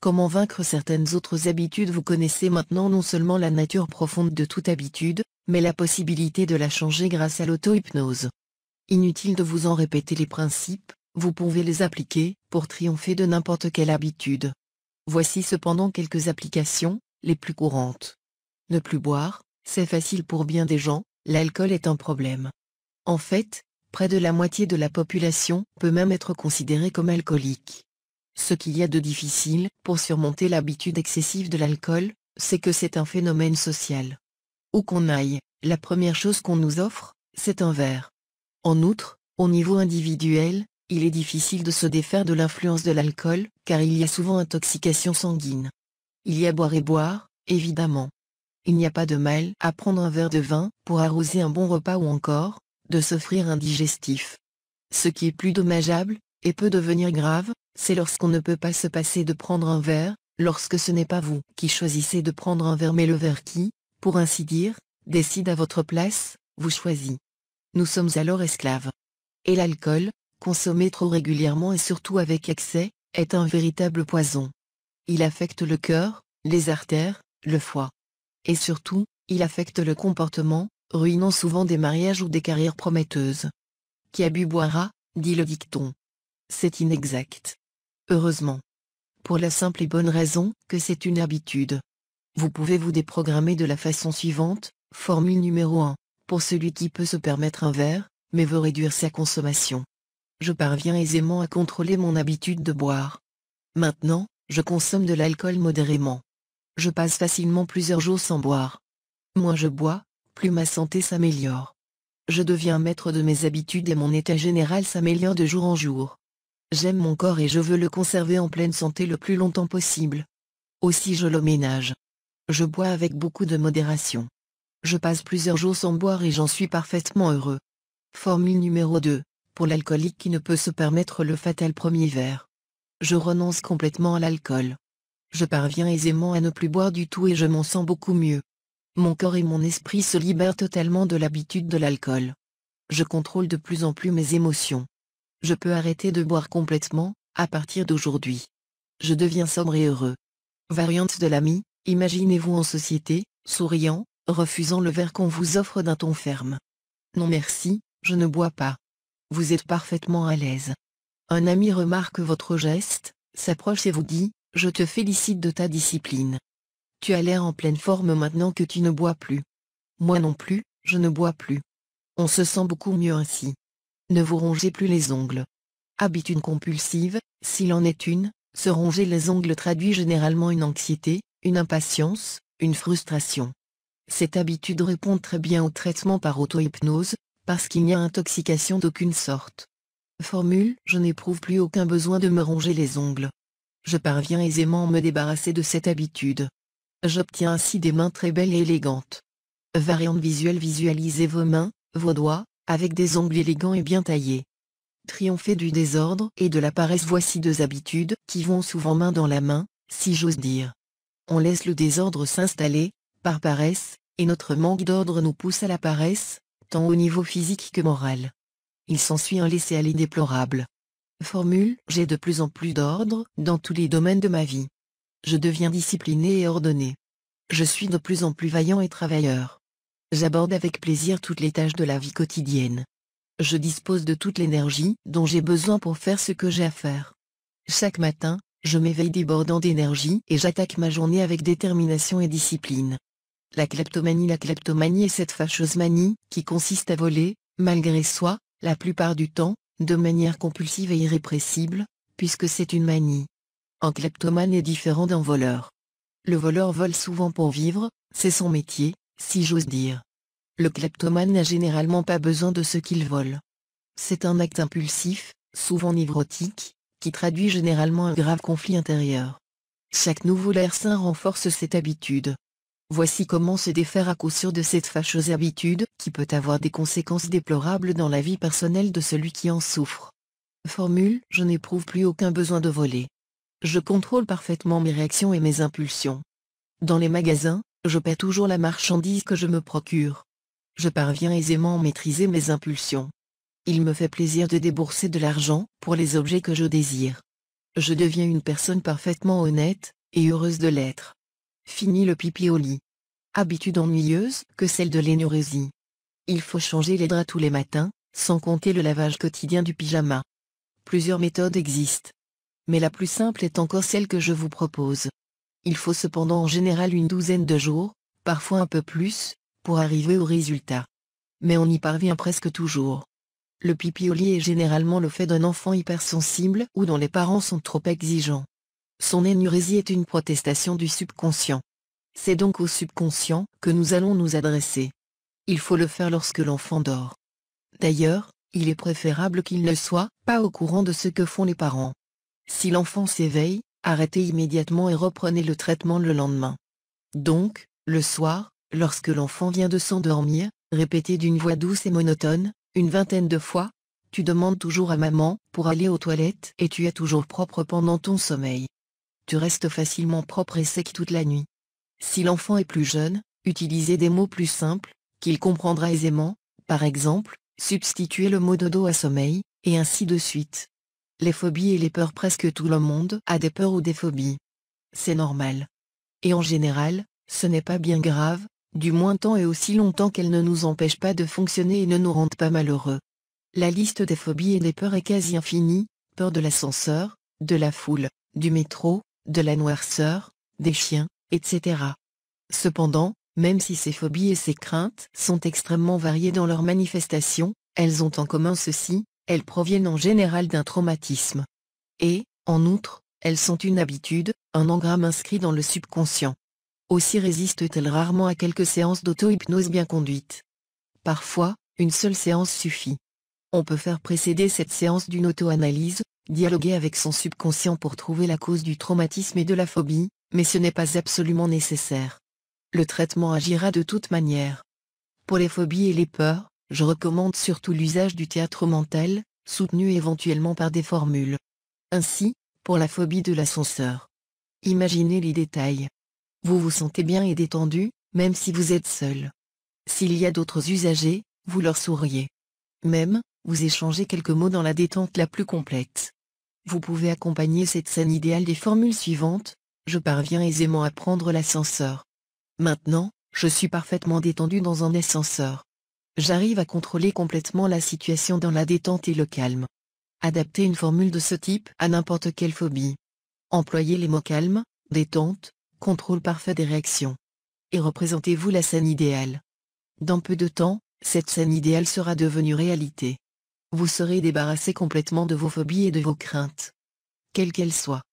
Comment vaincre certaines autres habitudes? Vous connaissez maintenant non seulement la nature profonde de toute habitude, mais la possibilité de la changer grâce à l'auto-hypnose. Inutile de vous en répéter les principes, vous pouvez les appliquer pour triompher de n'importe quelle habitude. Voici cependant quelques applications, les plus courantes. Ne plus boire, c'est facile pour bien des gens, l'alcool est un problème. En fait, près de la moitié de la population peut même être considérée comme alcoolique. Ce qu'il y a de difficile pour surmonter l'habitude excessive de l'alcool, c'est que c'est un phénomène social. Où qu'on aille, la première chose qu'on nous offre, c'est un verre. En outre, au niveau individuel, il est difficile de se défaire de l'influence de l'alcool, car il y a souvent intoxication sanguine. Il y a boire et boire, évidemment. Il n'y a pas de mal à prendre un verre de vin pour arroser un bon repas ou encore, de s'offrir un digestif. Ce qui est plus dommageable, et peut devenir grave, c'est lorsqu'on ne peut pas se passer de prendre un verre, lorsque ce n'est pas vous qui choisissez de prendre un verre mais le verre qui, pour ainsi dire, décide à votre place, vous choisit. Nous sommes alors esclaves. Et l'alcool, consommé trop régulièrement et surtout avec excès, est un véritable poison. Il affecte le cœur, les artères, le foie. Et surtout, il affecte le comportement, ruinant souvent des mariages ou des carrières prometteuses. Qui a bu boira, dit le dicton. C'est inexact. Heureusement. Pour la simple et bonne raison que c'est une habitude. Vous pouvez vous déprogrammer de la façon suivante, formule numéro 1, pour celui qui peut se permettre un verre, mais veut réduire sa consommation. Je parviens aisément à contrôler mon habitude de boire. Maintenant, je consomme de l'alcool modérément. Je passe facilement plusieurs jours sans boire. Moins je bois, plus ma santé s'améliore. Je deviens maître de mes habitudes et mon état général s'améliore de jour en jour. J'aime mon corps et je veux le conserver en pleine santé le plus longtemps possible. Aussi je le ménage. Je bois avec beaucoup de modération. Je passe plusieurs jours sans boire et j'en suis parfaitement heureux. Formule numéro 2, pour l'alcoolique qui ne peut se permettre le fatal premier verre. Je renonce complètement à l'alcool. Je parviens aisément à ne plus boire du tout et je m'en sens beaucoup mieux. Mon corps et mon esprit se libèrent totalement de l'habitude de l'alcool. Je contrôle de plus en plus mes émotions. Je peux arrêter de boire complètement, à partir d'aujourd'hui. Je deviens sobre et heureux. Variante de l'ami, imaginez-vous en société, souriant, refusant le verre qu'on vous offre d'un ton ferme. Non merci, je ne bois pas. Vous êtes parfaitement à l'aise. Un ami remarque votre geste, s'approche et vous dit, je te félicite de ta discipline. Tu as l'air en pleine forme maintenant que tu ne bois plus. Moi non plus, je ne bois plus. On se sent beaucoup mieux ainsi. Ne vous rongez plus les ongles. Habitude compulsive, s'il en est une, se ronger les ongles traduit généralement une anxiété, une impatience, une frustration. Cette habitude répond très bien au traitement par auto-hypnose, parce qu'il n'y a intoxication d'aucune sorte. Formule, je n'éprouve plus aucun besoin de me ronger les ongles. Je parviens aisément à me débarrasser de cette habitude. J'obtiens ainsi des mains très belles et élégantes. Variante visuelle, visualisez vos mains, vos doigts, avec des ongles élégants et bien taillés. Triompher du désordre et de la paresse. Voici deux habitudes qui vont souvent main dans la main, si j'ose dire. On laisse le désordre s'installer, par paresse, et notre manque d'ordre nous pousse à la paresse, tant au niveau physique que moral. Il s'ensuit un laisser-aller déplorable. Formule, j'ai de plus en plus d'ordre dans tous les domaines de ma vie. Je deviens discipliné et ordonné. Je suis de plus en plus vaillant et travailleur. J'aborde avec plaisir toutes les tâches de la vie quotidienne. Je dispose de toute l'énergie dont j'ai besoin pour faire ce que j'ai à faire. Chaque matin, je m'éveille débordant d'énergie et j'attaque ma journée avec détermination et discipline. La kleptomanie est cette fâcheuse manie qui consiste à voler, malgré soi, la plupart du temps, de manière compulsive et irrépressible, puisque c'est une manie. Un kleptomane est différent d'un voleur. Le voleur vole souvent pour vivre, c'est son métier, si j'ose dire. Le kleptomane n'a généralement pas besoin de ce qu'il vole. C'est un acte impulsif, souvent névrotique, qui traduit généralement un grave conflit intérieur. Chaque nouveau larcin renforce cette habitude. Voici comment se défaire à coup sûr de cette fâcheuse habitude qui peut avoir des conséquences déplorables dans la vie personnelle de celui qui en souffre. Formule, je n'éprouve plus aucun besoin de voler. Je contrôle parfaitement mes réactions et mes impulsions. Dans les magasins, je paie toujours la marchandise que je me procure. Je parviens aisément à maîtriser mes impulsions. Il me fait plaisir de débourser de l'argent pour les objets que je désire. Je deviens une personne parfaitement honnête, et heureuse de l'être. Fini le pipi au lit. Habitude ennuyeuse que celle de l'énurésie. Il faut changer les draps tous les matins, sans compter le lavage quotidien du pyjama. Plusieurs méthodes existent. Mais la plus simple est encore celle que je vous propose. Il faut cependant en général une douzaine de jours, parfois un peu plus, pour arriver au résultat. Mais on y parvient presque toujours. Le pipi au lit est généralement le fait d'un enfant hypersensible ou dont les parents sont trop exigeants. Son énurésie est une protestation du subconscient. C'est donc au subconscient que nous allons nous adresser. Il faut le faire lorsque l'enfant dort. D'ailleurs, il est préférable qu'il ne soit pas au courant de ce que font les parents. Si l'enfant s'éveille, arrêtez immédiatement et reprenez le traitement le lendemain. Donc, le soir, lorsque l'enfant vient de s'endormir, répétez d'une voix douce et monotone, une vingtaine de fois. Tu demandes toujours à maman pour aller aux toilettes et tu es toujours propre pendant ton sommeil. Tu restes facilement propre et sec toute la nuit. Si l'enfant est plus jeune, utilisez des mots plus simples, qu'il comprendra aisément, par exemple, substituez le mot dodo à sommeil, et ainsi de suite. Les phobies et les peurs, presque tout le monde a des peurs ou des phobies. C'est normal. Et en général, ce n'est pas bien grave, du moins tant et aussi longtemps qu'elles ne nous empêchent pas de fonctionner et ne nous rendent pas malheureux. La liste des phobies et des peurs est quasi infinie: peur de l'ascenseur, de la foule, du métro, de la noirceur, des chiens, etc. Cependant, même si ces phobies et ces craintes sont extrêmement variées dans leurs manifestations, elles ont en commun ceci: elles proviennent en général d'un traumatisme. Et, en outre, elles sont une habitude, un engramme inscrit dans le subconscient. Aussi résistent-elles rarement à quelques séances d'auto-hypnose bien conduites. Parfois, une seule séance suffit. On peut faire précéder cette séance d'une auto-analyse, dialoguer avec son subconscient pour trouver la cause du traumatisme et de la phobie, mais ce n'est pas absolument nécessaire. Le traitement agira de toute manière. Pour les phobies et les peurs, je recommande surtout l'usage du théâtre mental, soutenu éventuellement par des formules. Ainsi, pour la phobie de l'ascenseur. Imaginez les détails. Vous vous sentez bien et détendu, même si vous êtes seul. S'il y a d'autres usagers, vous leur souriez. Même, vous échangez quelques mots dans la détente la plus complète. Vous pouvez accompagner cette scène idéale des formules suivantes: je parviens aisément à prendre l'ascenseur. Maintenant, je suis parfaitement détendu dans un ascenseur. J'arrive à contrôler complètement la situation dans la détente et le calme. Adaptez une formule de ce type à n'importe quelle phobie. Employez les mots calme, détente, contrôle parfait des réactions. Et représentez-vous la scène idéale. Dans peu de temps, cette scène idéale sera devenue réalité. Vous serez débarrassé complètement de vos phobies et de vos craintes. Quelles qu'elles soient.